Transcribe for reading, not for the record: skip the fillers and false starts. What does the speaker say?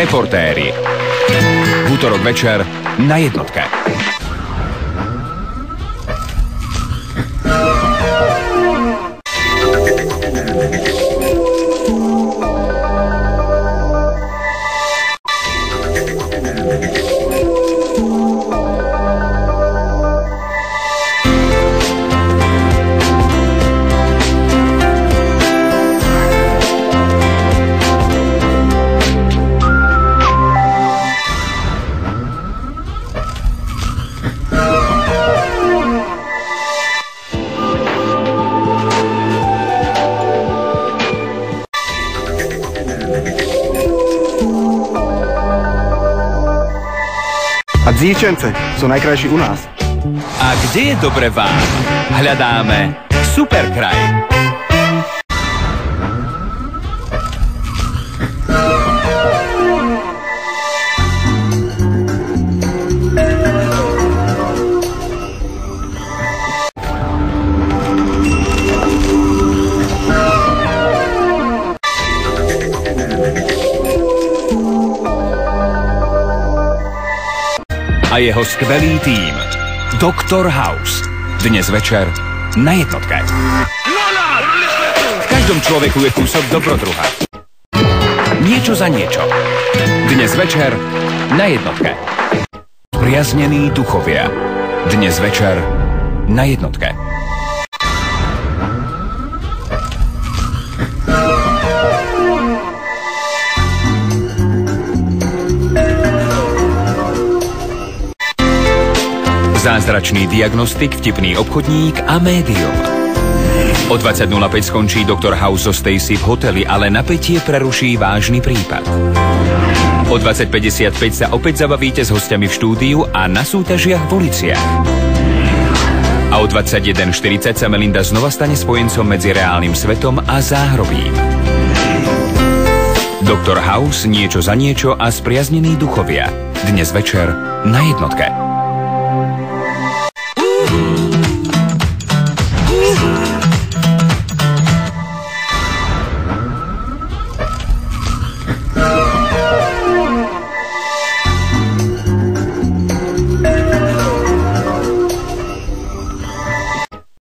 Reportéri. V útorok večer na Jednotke. A Dzíčence sú najkrajší u nás. A kde je dobre vám? Hľadáme Superkraj. A jeho skvelý tím Doktor House. Dnes večer na Jednotke. V každom človeku je kúsok dobrodruha. Niečo za niečo. Dnes večer na Jednotke. Spriaznení duchovia. Dnes večer na Jednotke. Zázračný diagnostik, vtipný obchodník a médium. O 20:05 skončí Doktor House zo Stacy v hoteli, ale napätie preruší vážny prípad. O 20:55 sa opäť zabavíte s hostiami v štúdiu a na súťažiach v uliciach. A o 21:40 sa Melinda znova stane spojencom medzi reálnym svetom a záhrobím. Doktor House, niečo za niečo a spriaznení duchovia. Dnes večer na Jednotke.